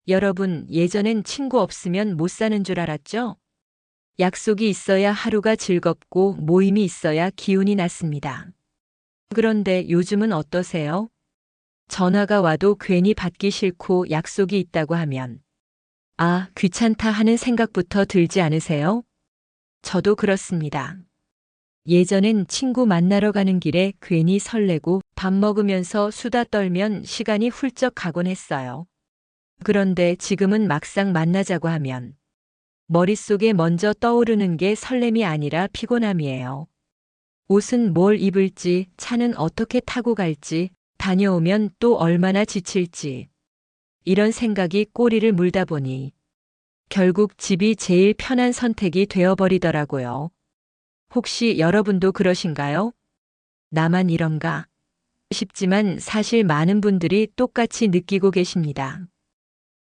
여러분, 예전엔 친구 없으면 못 사는 줄 알았죠? 약속이 있어야 하루가 즐겁고 모임이 있어야 기운이 났습니다. 그런데 요즘은 어떠세요? 전화가 와도 괜히 받기 싫고 약속이 있다고 하면 아, 귀찮다 하는 생각부터 들지 않으세요? 저도 그렇습니다. 예전엔 친구 만나러 가는 길에 괜히 설레고 밥 먹으면서 수다 떨면 시간이 훌쩍 가곤 했어요. 그런데 지금은 막상 만나자고 하면 머릿속에 먼저 떠오르는 게 설렘이 아니라 피곤함이에요. 옷은 뭘 입을지, 차는 어떻게 타고 갈지, 다녀오면 또 얼마나 지칠지. 이런 생각이 꼬리를 물다 보니 결국 집이 제일 편한 선택이 되어버리더라고요. 혹시 여러분도 그러신가요? 나만 이런가 싶지만 사실 많은 분들이 똑같이 느끼고 계십니다.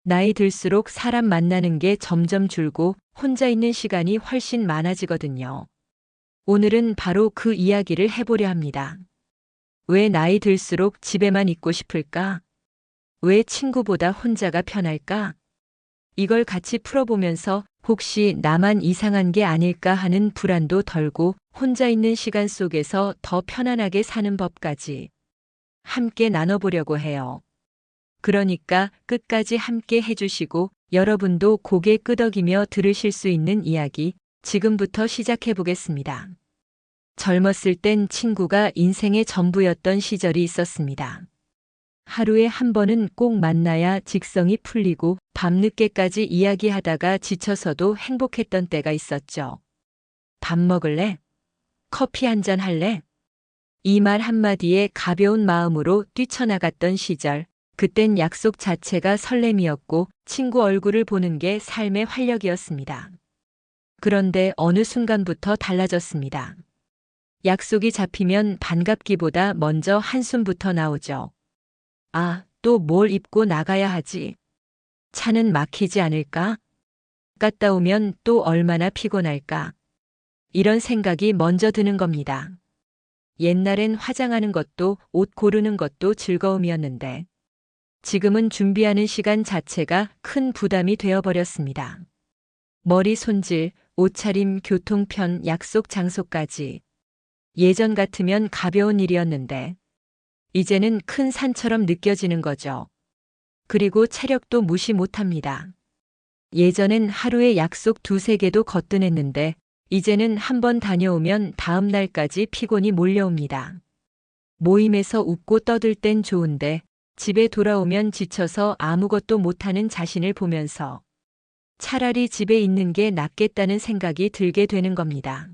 나이 들수록 사람 만나는 게 점점 줄고 혼자 있는 시간이 훨씬 많아지거든요. 오늘은 바로 그 이야기를 해보려 합니다. 왜 나이 들수록 집에만 있고 싶을까? 왜 친구보다 혼자가 편할까? 이걸 같이 풀어보면서 혹시 나만 이상한 게 아닐까 하는 불안도 덜고 혼자 있는 시간 속에서 더 편안하게 사는 법까지 함께 나눠보려고 해요. 그러니까 끝까지 함께 해주시고 여러분도 고개 끄덕이며 들으실 수 있는 이야기 지금부터 시작해 보겠습니다. 젊었을 땐 친구가 인생의 전부였던 시절이 있었습니다. 하루에 한 번은 꼭 만나야 직성이 풀리고 밤늦게까지 이야기하다가 지쳐서도 행복했던 때가 있었죠. 밥 먹을래? 커피 한잔 할래? 이 말 한마디에 가벼운 마음으로 뛰쳐나갔던 시절. 그땐 약속 자체가 설렘이었고 친구 얼굴을 보는 게 삶의 활력이었습니다. 그런데 어느 순간부터 달라졌습니다. 약속이 잡히면 반갑기보다 먼저 한숨부터 나오죠. 아, 또 뭘 입고 나가야 하지? 차는 막히지 않을까? 갔다 오면 또 얼마나 피곤할까? 이런 생각이 먼저 드는 겁니다. 옛날엔 화장하는 것도 옷 고르는 것도 즐거움이었는데 지금은 준비하는 시간 자체가 큰 부담이 되어버렸습니다. 머리 손질, 옷차림, 교통편, 약속 장소까지. 예전 같으면 가벼운 일이었는데 이제는 큰 산처럼 느껴지는 거죠. 그리고 체력도 무시 못합니다. 예전엔 하루에 약속 두세 개도 거뜬했는데 이제는 한 번 다녀오면 다음 날까지 피곤이 몰려옵니다. 모임에서 웃고 떠들 땐 좋은데 집에 돌아오면 지쳐서 아무것도 못하는 자신을 보면서 차라리 집에 있는 게 낫겠다는 생각이 들게 되는 겁니다.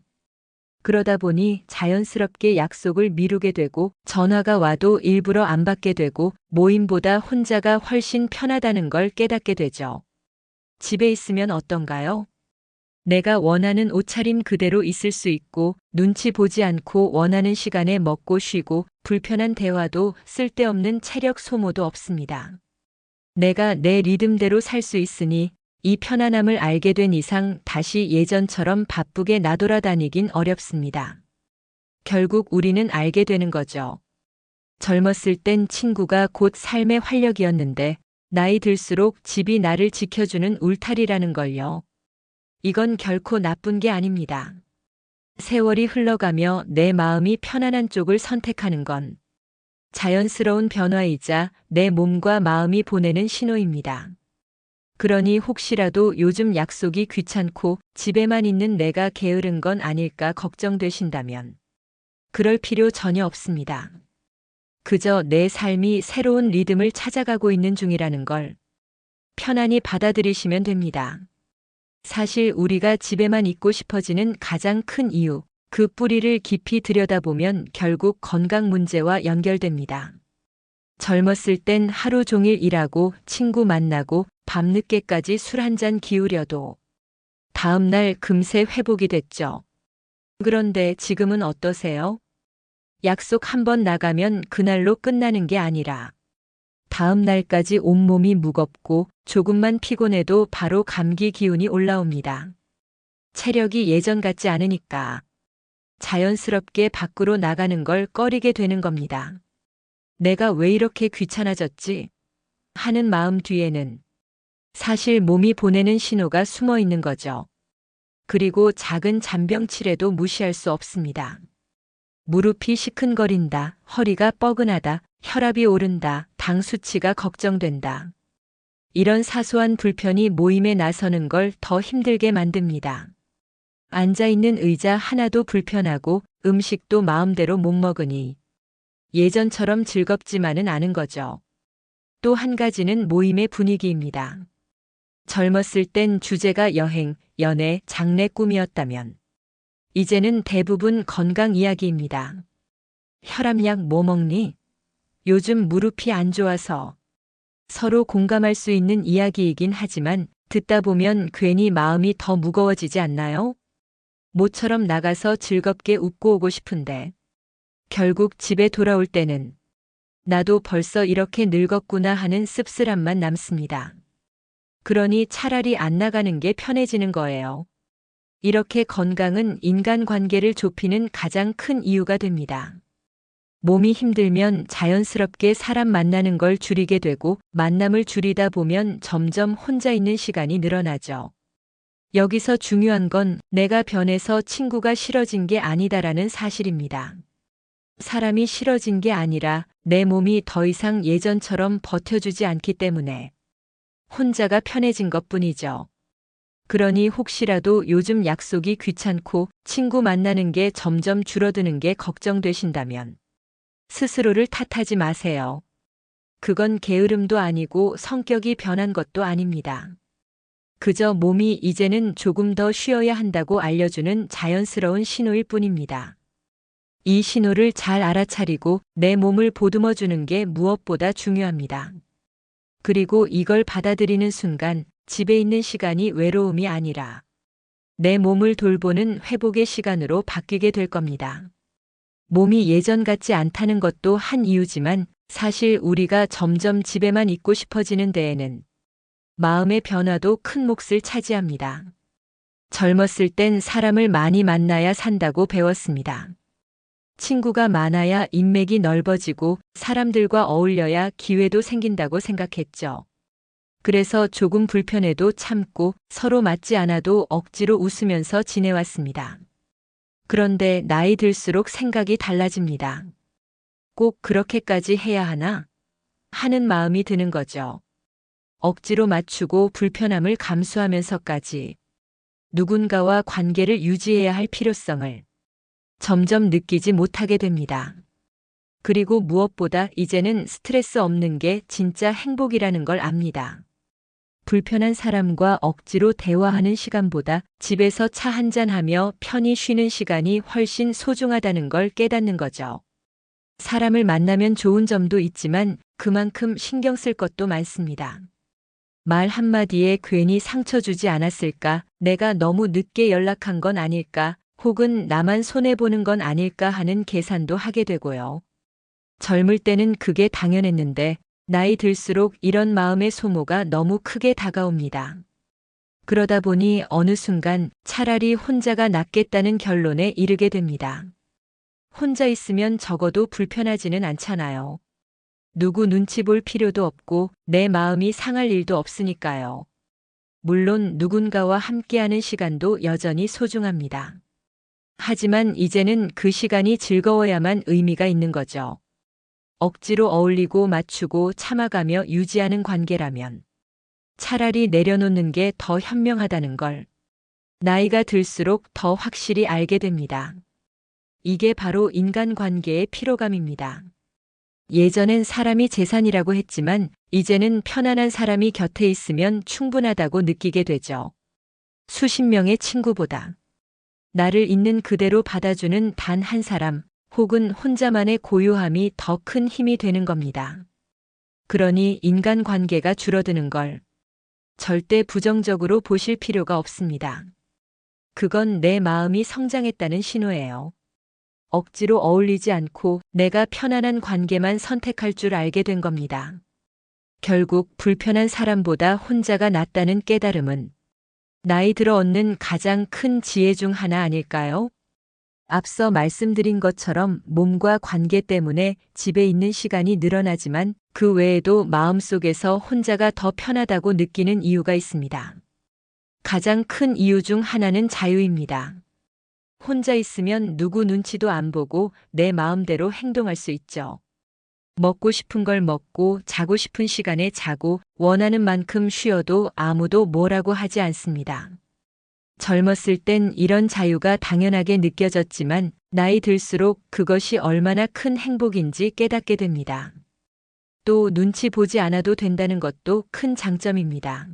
그러다 보니 자연스럽게 약속을 미루게 되고 전화가 와도 일부러 안 받게 되고 모임보다 혼자가 훨씬 편하다는 걸 깨닫게 되죠. 집에 있으면 어떤가요? 내가 원하는 옷차림 그대로 있을 수 있고 눈치 보지 않고 원하는 시간에 먹고 쉬고 불편한 대화도 쓸데없는 체력 소모도 없습니다. 내가 내 리듬대로 살 수 있으니 이 편안함을 알게 된 이상 다시 예전처럼 바쁘게 나돌아다니긴 어렵습니다. 결국 우리는 알게 되는 거죠. 젊었을 땐 친구가 곧 삶의 활력이었는데 나이 들수록 집이 나를 지켜주는 울타리라는 걸요. 이건 결코 나쁜 게 아닙니다. 세월이 흘러가며 내 마음이 편안한 쪽을 선택하는 건 자연스러운 변화이자 내 몸과 마음이 보내는 신호입니다. 그러니 혹시라도 요즘 약속이 귀찮고 집에만 있는 내가 게으른 건 아닐까 걱정되신다면 그럴 필요 전혀 없습니다. 그저 내 삶이 새로운 리듬을 찾아가고 있는 중이라는 걸 편안히 받아들이시면 됩니다. 사실 우리가 집에만 있고 싶어지는 가장 큰 이유, 그 뿌리를 깊이 들여다보면 결국 건강 문제와 연결됩니다. 젊었을 땐 하루 종일 일하고 친구 만나고 밤늦게까지 술 한 잔 기울여도 다음 날 금세 회복이 됐죠. 그런데 지금은 어떠세요? 약속 한 번 나가면 그날로 끝나는 게 아니라 다음 날까지 온몸이 무겁고 조금만 피곤해도 바로 감기 기운이 올라옵니다. 체력이 예전 같지 않으니까 자연스럽게 밖으로 나가는 걸 꺼리게 되는 겁니다. 내가 왜 이렇게 귀찮아졌지? 하는 마음 뒤에는 사실 몸이 보내는 신호가 숨어 있는 거죠. 그리고 작은 잔병치레도 무시할 수 없습니다. 무릎이 시큰거린다, 허리가 뻐근하다, 혈압이 오른다, 당 수치가 걱정된다. 이런 사소한 불편이 모임에 나서는 걸 더 힘들게 만듭니다. 앉아있는 의자 하나도 불편하고 음식도 마음대로 못 먹으니 예전처럼 즐겁지만은 않은 거죠. 또 한 가지는 모임의 분위기입니다. 젊었을 땐 주제가 여행, 연애, 장래 꿈이었다면 이제는 대부분 건강 이야기입니다. 혈압약 뭐 먹니? 요즘 무릎이 안 좋아서. 서로 공감할 수 있는 이야기이긴 하지만 듣다 보면 괜히 마음이 더 무거워지지 않나요? 모처럼 나가서 즐겁게 웃고 오고 싶은데 결국 집에 돌아올 때는 나도 벌써 이렇게 늙었구나 하는 씁쓸함만 남습니다. 그러니 차라리 안 나가는 게 편해지는 거예요. 이렇게 건강은 인간관계를 좁히는 가장 큰 이유가 됩니다. 몸이 힘들면 자연스럽게 사람 만나는 걸 줄이게 되고 만남을 줄이다 보면 점점 혼자 있는 시간이 늘어나죠. 여기서 중요한 건 내가 변해서 친구가 싫어진 게 아니다라는 사실입니다. 사람이 싫어진 게 아니라 내 몸이 더 이상 예전처럼 버텨주지 않기 때문에 혼자가 편해진 것뿐이죠. 그러니 혹시라도 요즘 약속이 귀찮고 친구 만나는 게 점점 줄어드는 게 걱정되신다면 스스로를 탓하지 마세요. 그건 게으름도 아니고 성격이 변한 것도 아닙니다. 그저 몸이 이제는 조금 더 쉬어야 한다고 알려주는 자연스러운 신호일 뿐입니다. 이 신호를 잘 알아차리고 내 몸을 보듬어주는 게 무엇보다 중요합니다. 그리고 이걸 받아들이는 순간 집에 있는 시간이 외로움이 아니라 내 몸을 돌보는 회복의 시간으로 바뀌게 될 겁니다. 몸이 예전 같지 않다는 것도 한 이유지만 사실 우리가 점점 집에만 있고 싶어지는 데에는 마음의 변화도 큰 몫을 차지합니다. 젊었을 땐 사람을 많이 만나야 산다고 배웠습니다. 친구가 많아야 인맥이 넓어지고 사람들과 어울려야 기회도 생긴다고 생각했죠. 그래서 조금 불편해도 참고 서로 맞지 않아도 억지로 웃으면서 지내왔습니다. 그런데 나이 들수록 생각이 달라집니다. 꼭 그렇게까지 해야 하나? 하는 마음이 드는 거죠. 억지로 맞추고 불편함을 감수하면서까지 누군가와 관계를 유지해야 할 필요성을 점점 느끼지 못하게 됩니다. 그리고 무엇보다 이제는 스트레스 없는 게 진짜 행복이라는 걸 압니다. 불편한 사람과 억지로 대화하는 시간보다 집에서 차 한잔하며 편히 쉬는 시간이 훨씬 소중하다는 걸 깨닫는 거죠. 사람을 만나면 좋은 점도 있지만 그만큼 신경 쓸 것도 많습니다. 말 한마디에 괜히 상처 주지 않았을까, 내가 너무 늦게 연락한 건 아닐까, 혹은 나만 손해보는 건 아닐까 하는 계산도 하게 되고요. 젊을 때는 그게 당연했는데 나이 들수록 이런 마음의 소모가 너무 크게 다가옵니다. 그러다 보니 어느 순간 차라리 혼자가 낫겠다는 결론에 이르게 됩니다. 혼자 있으면 적어도 불편하지는 않잖아요. 누구 눈치 볼 필요도 없고 내 마음이 상할 일도 없으니까요. 물론 누군가와 함께하는 시간도 여전히 소중합니다. 하지만 이제는 그 시간이 즐거워야만 의미가 있는 거죠. 억지로 어울리고 맞추고 참아가며 유지하는 관계라면 차라리 내려놓는 게 더 현명하다는 걸 나이가 들수록 더 확실히 알게 됩니다. 이게 바로 인간관계의 피로감입니다. 예전엔 사람이 재산이라고 했지만 이제는 편안한 사람이 곁에 있으면 충분하다고 느끼게 되죠. 수십 명의 친구보다 나를 있는 그대로 받아주는 단 한 사람 혹은 혼자만의 고요함이 더 큰 힘이 되는 겁니다. 그러니 인간관계가 줄어드는 걸 절대 부정적으로 보실 필요가 없습니다. 그건 내 마음이 성장했다는 신호예요. 억지로 어울리지 않고 내가 편안한 관계만 선택할 줄 알게 된 겁니다. 결국 불편한 사람보다 혼자가 낫다는 깨달음은 나이 들어 얻는 가장 큰 지혜 중 하나 아닐까요? 앞서 말씀드린 것처럼 몸과 관계 때문에 집에 있는 시간이 늘어나지만 그 외에도 마음속에서 혼자가 더 편하다고 느끼는 이유가 있습니다. 가장 큰 이유 중 하나는 자유입니다. 혼자 있으면 누구 눈치도 안 보고 내 마음대로 행동할 수 있죠. 먹고 싶은 걸 먹고 자고 싶은 시간에 자고 원하는 만큼 쉬어도 아무도 뭐라고 하지 않습니다. 젊었을 땐 이런 자유가 당연하게 느껴졌지만 나이 들수록 그것이 얼마나 큰 행복인지 깨닫게 됩니다. 또 눈치 보지 않아도 된다는 것도 큰 장점입니다.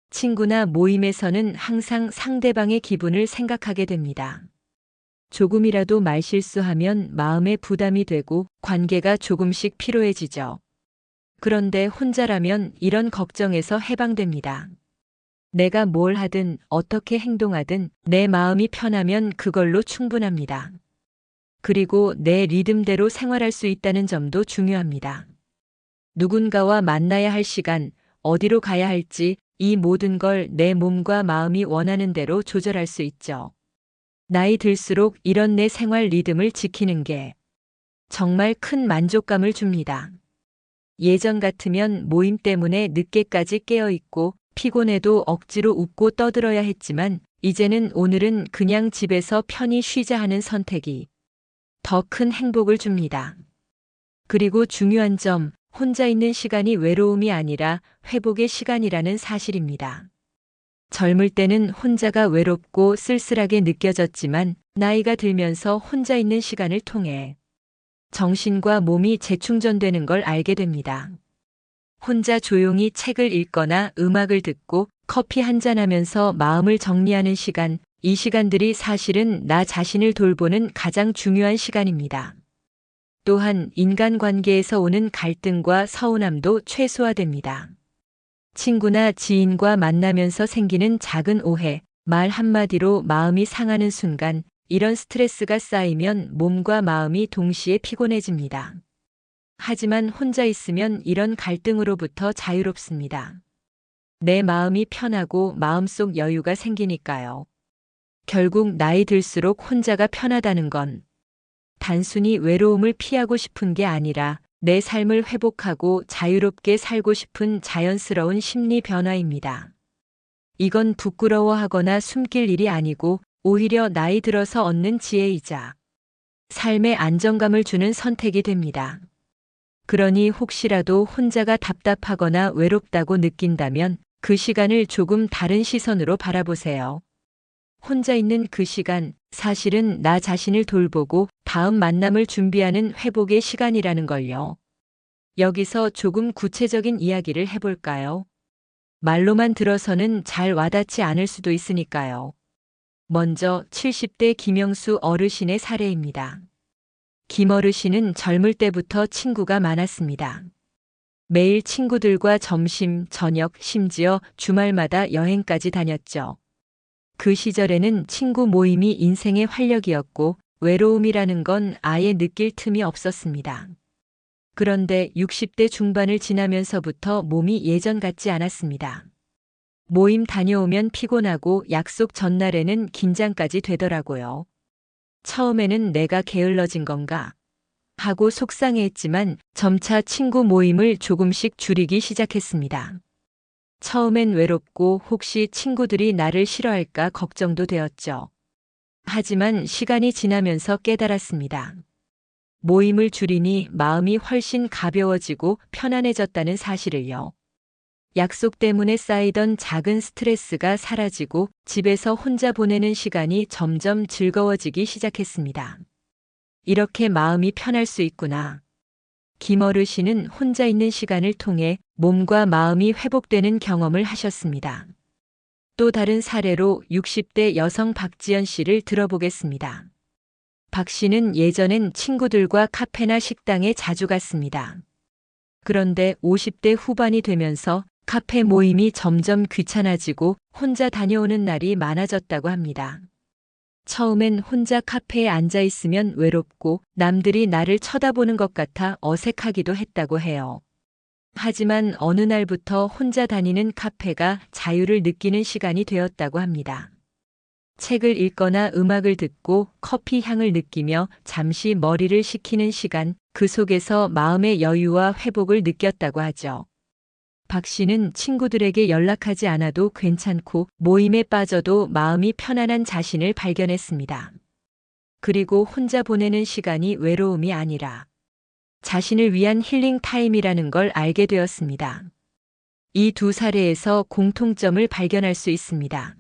친구나 모임에서는 항상 상대방의 기분을 생각하게 됩니다. 조금이라도 말실수하면 마음에 부담이 되고 관계가 조금씩 피로해지죠. 그런데 혼자라면 이런 걱정에서 해방됩니다. 내가 뭘 하든 어떻게 행동하든 내 마음이 편하면 그걸로 충분합니다. 그리고 내 리듬대로 생활할 수 있다는 점도 중요합니다. 누군가와 만나야 할 시간, 어디로 가야 할지 이 모든 걸 내 몸과 마음이 원하는 대로 조절할 수 있죠. 나이 들수록 이런 내 생활 리듬을 지키는 게 정말 큰 만족감을 줍니다. 예전 같으면 모임 때문에 늦게까지 깨어 있고 피곤해도 억지로 웃고 떠들어야 했지만 이제는 오늘은 그냥 집에서 편히 쉬자 하는 선택이 더 큰 행복을 줍니다. 그리고 중요한 점, 혼자 있는 시간이 외로움이 아니라 회복의 시간이라는 사실입니다. 젊을 때는 혼자가 외롭고 쓸쓸하게 느껴졌지만 나이가 들면서 혼자 있는 시간을 통해 정신과 몸이 재충전되는 걸 알게 됩니다. 혼자 조용히 책을 읽거나 음악을 듣고 커피 한잔 하면서 마음을 정리하는 시간, 이 시간들이 사실은 나 자신을 돌보는 가장 중요한 시간입니다. 또한 인간관계에서 오는 갈등과 서운함도 최소화됩니다. 친구나 지인과 만나면서 생기는 작은 오해, 말 한마디로 마음이 상하는 순간, 이런 스트레스가 쌓이면 몸과 마음이 동시에 피곤해집니다. 하지만 혼자 있으면 이런 갈등으로부터 자유롭습니다. 내 마음이 편하고 마음속 여유가 생기니까요. 결국 나이 들수록 혼자가 편하다는 건 단순히 외로움을 피하고 싶은 게 아니라 내 삶을 회복하고 자유롭게 살고 싶은 자연스러운 심리 변화입니다. 이건 부끄러워하거나 숨길 일이 아니고 오히려 나이 들어서 얻는 지혜이자 삶의 안정감을 주는 선택이 됩니다. 그러니 혹시라도 혼자가 답답하거나 외롭다고 느낀다면 그 시간을 조금 다른 시선으로 바라보세요. 혼자 있는 그 시간, 사실은 나 자신을 돌보고 다음 만남을 준비하는 회복의 시간이라는 걸요. 여기서 조금 구체적인 이야기를 해볼까요? 말로만 들어서는 잘 와닿지 않을 수도 있으니까요. 먼저 70대 김영수 어르신의 사례입니다. 김 어르신은 젊을 때부터 친구가 많았습니다. 매일 친구들과 점심, 저녁, 심지어 주말마다 여행까지 다녔죠. 그 시절에는 친구 모임이 인생의 활력이었고 외로움이라는 건 아예 느낄 틈이 없었습니다. 그런데 60대 중반을 지나면서부터 몸이 예전 같지 않았습니다. 모임 다녀오면 피곤하고 약속 전날에는 긴장까지 되더라고요. 처음에는 내가 게을러진 건가 하고 속상해했지만 점차 친구 모임을 조금씩 줄이기 시작했습니다. 처음엔 외롭고 혹시 친구들이 나를 싫어할까 걱정도 되었죠. 하지만 시간이 지나면서 깨달았습니다. 모임을 줄이니 마음이 훨씬 가벼워지고 편안해졌다는 사실을요. 약속 때문에 쌓이던 작은 스트레스가 사라지고 집에서 혼자 보내는 시간이 점점 즐거워지기 시작했습니다. 이렇게 마음이 편할 수 있구나. 김 어르신은 혼자 있는 시간을 통해 몸과 마음이 회복되는 경험을 하셨습니다. 또 다른 사례로 60대 여성 박지연 씨를 들어보겠습니다. 박 씨는 예전엔 친구들과 카페나 식당에 자주 갔습니다. 그런데 50대 후반이 되면서 카페 모임이 점점 귀찮아지고 혼자 다녀오는 날이 많아졌다고 합니다. 처음엔 혼자 카페에 앉아 있으면 외롭고 남들이 나를 쳐다보는 것 같아 어색하기도 했다고 해요. 하지만 어느 날부터 혼자 다니는 카페가 자유를 느끼는 시간이 되었다고 합니다. 책을 읽거나 음악을 듣고 커피 향을 느끼며 잠시 머리를 식히는 시간, 그 속에서 마음의 여유와 회복을 느꼈다고 하죠. 박 씨는 친구들에게 연락하지 않아도 괜찮고 모임에 빠져도 마음이 편안한 자신을 발견했습니다. 그리고 혼자 보내는 시간이 외로움이 아니라 자신을 위한 힐링 타임이라는 걸 알게 되었습니다. 이 두 사례에서 공통점을 발견할 수 있습니다.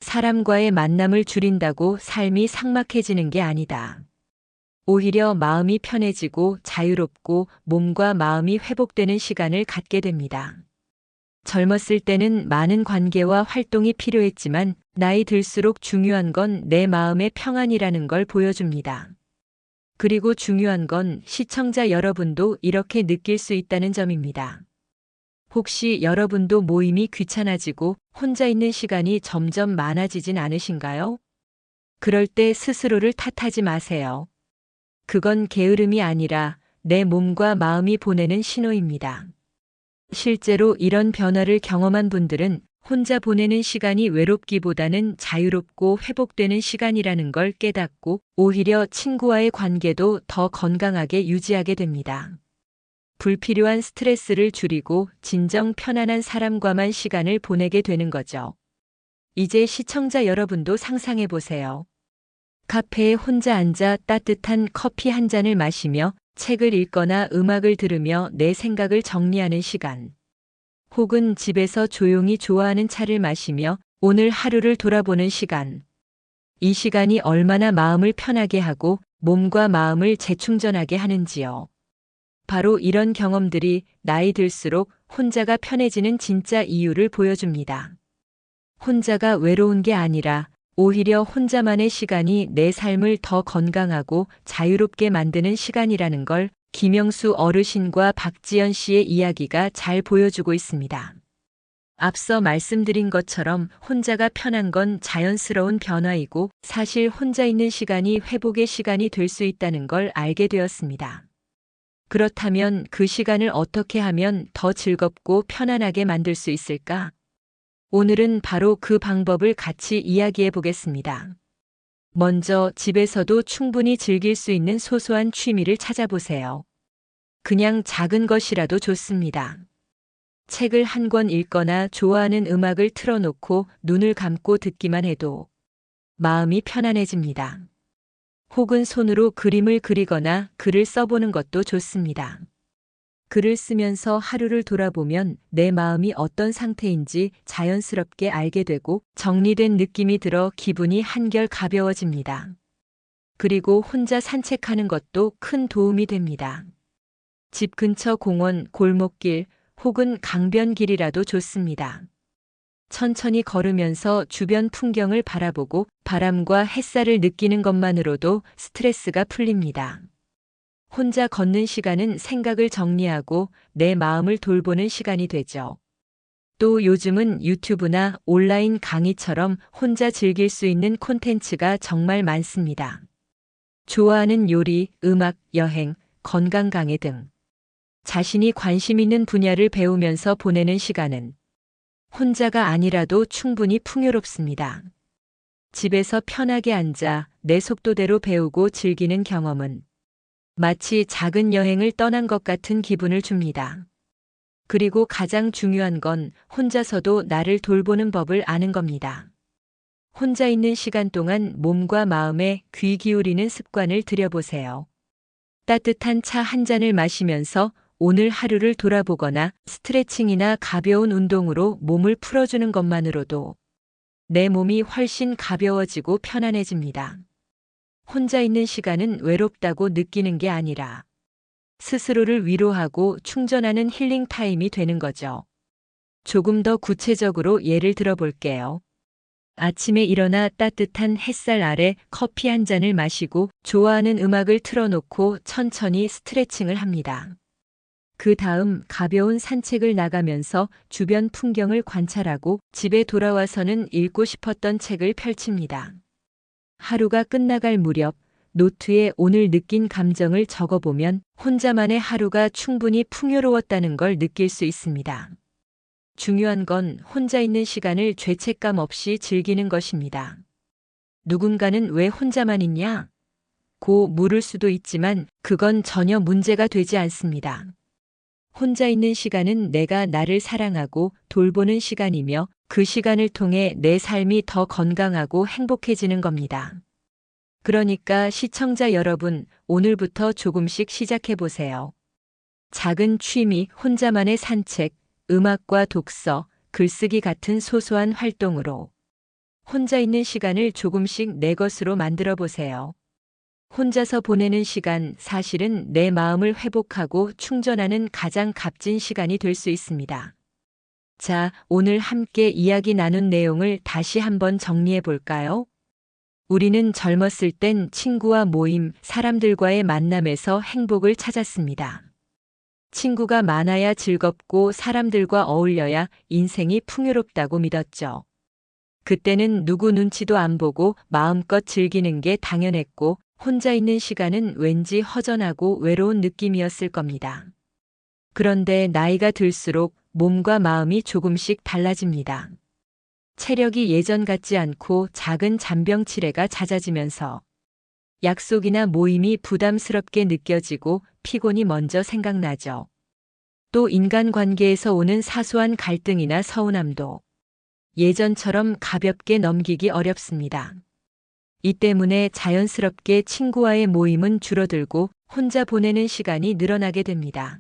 사람과의 만남을 줄인다고 삶이 삭막해지는 게 아니다. 오히려 마음이 편해지고 자유롭고 몸과 마음이 회복되는 시간을 갖게 됩니다. 젊었을 때는 많은 관계와 활동이 필요했지만 나이 들수록 중요한 건 내 마음의 평안이라는 걸 보여줍니다. 그리고 중요한 건 시청자 여러분도 이렇게 느낄 수 있다는 점입니다. 혹시 여러분도 모임이 귀찮아지고 혼자 있는 시간이 점점 많아지진 않으신가요? 그럴 때 스스로를 탓하지 마세요. 그건 게으름이 아니라 내 몸과 마음이 보내는 신호입니다. 실제로 이런 변화를 경험한 분들은 혼자 보내는 시간이 외롭기보다는 자유롭고 회복되는 시간이라는 걸 깨닫고 오히려 친구와의 관계도 더 건강하게 유지하게 됩니다. 불필요한 스트레스를 줄이고 진정 편안한 사람과만 시간을 보내게 되는 거죠. 이제 시청자 여러분도 상상해 보세요. 카페에 혼자 앉아 따뜻한 커피 한 잔을 마시며 책을 읽거나 음악을 들으며 내 생각을 정리하는 시간. 혹은 집에서 조용히 좋아하는 차를 마시며 오늘 하루를 돌아보는 시간. 이 시간이 얼마나 마음을 편하게 하고 몸과 마음을 재충전하게 하는지요. 바로 이런 경험들이 나이 들수록 혼자가 편해지는 진짜 이유를 보여줍니다. 혼자가 외로운 게 아니라 오히려 혼자만의 시간이 내 삶을 더 건강하고 자유롭게 만드는 시간이라는 걸 김영수 어르신과 박지연 씨의 이야기가 잘 보여주고 있습니다. 앞서 말씀드린 것처럼 혼자가 편한 건 자연스러운 변화이고 사실 혼자 있는 시간이 회복의 시간이 될 수 있다는 걸 알게 되었습니다. 그렇다면 그 시간을 어떻게 하면 더 즐겁고 편안하게 만들 수 있을까? 오늘은 바로 그 방법을 같이 이야기해 보겠습니다. 먼저 집에서도 충분히 즐길 수 있는 소소한 취미를 찾아보세요. 그냥 작은 것이라도 좋습니다. 책을 한 권 읽거나 좋아하는 음악을 틀어놓고 눈을 감고 듣기만 해도 마음이 편안해집니다. 혹은 손으로 그림을 그리거나 글을 써보는 것도 좋습니다. 글을 쓰면서 하루를 돌아보면 내 마음이 어떤 상태인지 자연스럽게 알게 되고 정리된 느낌이 들어 기분이 한결 가벼워집니다. 그리고 혼자 산책하는 것도 큰 도움이 됩니다. 집 근처 공원, 골목길 혹은 강변길이라도 좋습니다. 천천히 걸으면서 주변 풍경을 바라보고 바람과 햇살을 느끼는 것만으로도 스트레스가 풀립니다. 혼자 걷는 시간은 생각을 정리하고 내 마음을 돌보는 시간이 되죠. 또 요즘은 유튜브나 온라인 강의처럼 혼자 즐길 수 있는 콘텐츠가 정말 많습니다. 좋아하는 요리, 음악, 여행, 건강 강의 등 자신이 관심 있는 분야를 배우면서 보내는 시간은 혼자가 아니라도 충분히 풍요롭습니다. 집에서 편하게 앉아 내 속도대로 배우고 즐기는 경험은 마치 작은 여행을 떠난 것 같은 기분을 줍니다. 그리고 가장 중요한 건 혼자서도 나를 돌보는 법을 아는 겁니다. 혼자 있는 시간 동안 몸과 마음에 귀 기울이는 습관을 들여보세요. 따뜻한 차 한 잔을 마시면서 오늘 하루를 돌아보거나 스트레칭이나 가벼운 운동으로 몸을 풀어주는 것만으로도 내 몸이 훨씬 가벼워지고 편안해집니다. 혼자 있는 시간은 외롭다고 느끼는 게 아니라 스스로를 위로하고 충전하는 힐링 타임이 되는 거죠. 조금 더 구체적으로 예를 들어 볼게요. 아침에 일어나 따뜻한 햇살 아래 커피 한 잔을 마시고 좋아하는 음악을 틀어놓고 천천히 스트레칭을 합니다. 그 다음 가벼운 산책을 나가면서 주변 풍경을 관찰하고 집에 돌아와서는 읽고 싶었던 책을 펼칩니다. 하루가 끝나갈 무렵 노트에 오늘 느낀 감정을 적어보면 혼자만의 하루가 충분히 풍요로웠다는 걸 느낄 수 있습니다. 중요한 건 혼자 있는 시간을 죄책감 없이 즐기는 것입니다. 누군가는 왜 혼자만 있냐? 고 물을 수도 있지만 그건 전혀 문제가 되지 않습니다. 혼자 있는 시간은 내가 나를 사랑하고 돌보는 시간이며 그 시간을 통해 내 삶이 더 건강하고 행복해지는 겁니다. 그러니까 시청자 여러분, 오늘부터 조금씩 시작해 보세요. 작은 취미, 혼자만의 산책, 음악과 독서, 글쓰기 같은 소소한 활동으로 혼자 있는 시간을 조금씩 내 것으로 만들어 보세요. 혼자서 보내는 시간, 사실은 내 마음을 회복하고 충전하는 가장 값진 시간이 될 수 있습니다. 자, 오늘 함께 이야기 나눈 내용을 다시 한번 정리해 볼까요? 우리는 젊었을 땐 친구와 모임, 사람들과의 만남에서 행복을 찾았습니다. 친구가 많아야 즐겁고 사람들과 어울려야 인생이 풍요롭다고 믿었죠. 그때는 누구 눈치도 안 보고 마음껏 즐기는 게 당연했고 혼자 있는 시간은 왠지 허전하고 외로운 느낌이었을 겁니다. 그런데 나이가 들수록 몸과 마음이 조금씩 달라집니다. 체력이 예전 같지 않고 작은 잔병치레가 잦아지면서 약속이나 모임이 부담스럽게 느껴지고 피곤이 먼저 생각나죠. 또 인간관계에서 오는 사소한 갈등이나 서운함도 예전처럼 가볍게 넘기기 어렵습니다. 이 때문에 자연스럽게 친구와의 모임은 줄어들고 혼자 보내는 시간이 늘어나게 됩니다.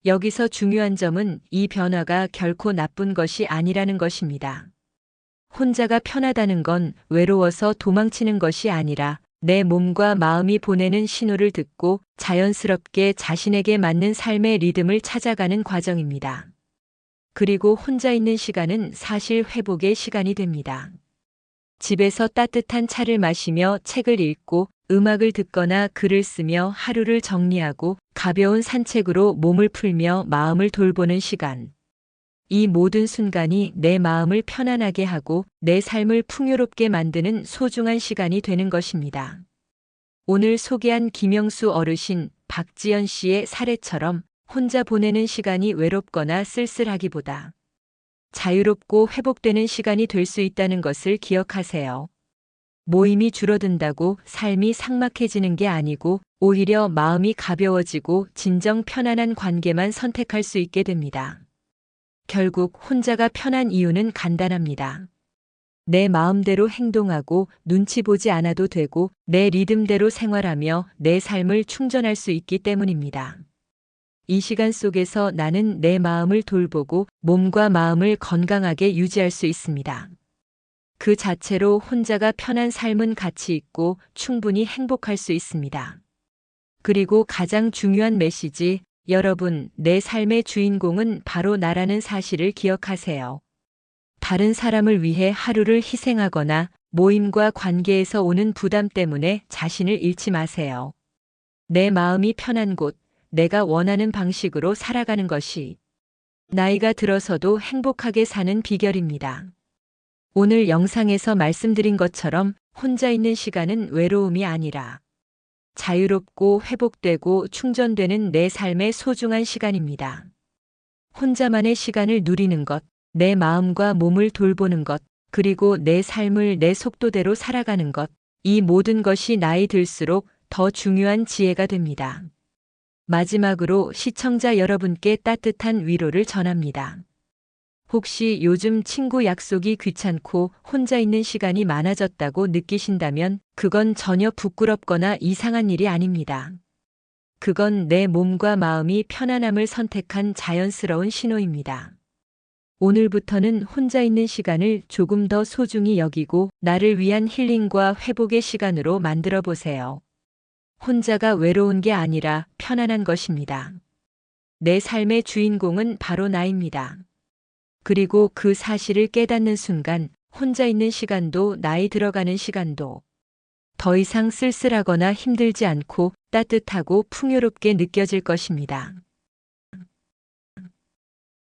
여기서 중요한 점은 이 변화가 결코 나쁜 것이 아니라는 것입니다. 혼자가 편하다는 건 외로워서 도망치는 것이 아니라 내 몸과 마음이 보내는 신호를 듣고 자연스럽게 자신에게 맞는 삶의 리듬을 찾아가는 과정입니다. 그리고 혼자 있는 시간은 사실 회복의 시간이 됩니다. 집에서 따뜻한 차를 마시며 책을 읽고 음악을 듣거나 글을 쓰며 하루를 정리하고 가벼운 산책으로 몸을 풀며 마음을 돌보는 시간. 이 모든 순간이 내 마음을 편안하게 하고 내 삶을 풍요롭게 만드는 소중한 시간이 되는 것입니다. 오늘 소개한 김영수 어르신, 박지연 씨의 사례처럼 혼자 보내는 시간이 외롭거나 쓸쓸하기보다 자유롭고 회복되는 시간이 될 수 있다는 것을 기억하세요. 모임이 줄어든다고 삶이 삭막해지는 게 아니고 오히려 마음이 가벼워지고 진정 편안한 관계만 선택할 수 있게 됩니다. 결국 혼자가 편한 이유는 간단합니다. 내 마음대로 행동하고 눈치 보지 않아도 되고 내 리듬대로 생활하며 내 삶을 충전할 수 있기 때문입니다. 이 시간 속에서 나는 내 마음을 돌보고 몸과 마음을 건강하게 유지할 수 있습니다. 그 자체로 혼자가 편한 삶은 가치 있고 충분히 행복할 수 있습니다. 그리고 가장 중요한 메시지, 여러분, 내 삶의 주인공은 바로 나라는 사실을 기억하세요. 다른 사람을 위해 하루를 희생하거나 모임과 관계에서 오는 부담 때문에 자신을 잃지 마세요. 내 마음이 편한 곳, 내가 원하는 방식으로 살아가는 것이 나이가 들어서도 행복하게 사는 비결입니다. 오늘 영상에서 말씀드린 것처럼 혼자 있는 시간은 외로움이 아니라 자유롭고 회복되고 충전되는 내 삶의 소중한 시간입니다. 혼자만의 시간을 누리는 것, 내 마음과 몸을 돌보는 것, 그리고 내 삶을 내 속도대로 살아가는 것, 이 모든 것이 나이 들수록 더 중요한 지혜가 됩니다. 마지막으로 시청자 여러분께 따뜻한 위로를 전합니다. 혹시 요즘 친구 약속이 귀찮고 혼자 있는 시간이 많아졌다고 느끼신다면 그건 전혀 부끄럽거나 이상한 일이 아닙니다. 그건 내 몸과 마음이 편안함을 선택한 자연스러운 신호입니다. 오늘부터는 혼자 있는 시간을 조금 더 소중히 여기고 나를 위한 힐링과 회복의 시간으로 만들어 보세요. 혼자가 외로운 게 아니라 편안한 것입니다. 내 삶의 주인공은 바로 나입니다. 그리고 그 사실을 깨닫는 순간 혼자 있는 시간도 나이 들어가는 시간도 더 이상 쓸쓸하거나 힘들지 않고 따뜻하고 풍요롭게 느껴질 것입니다.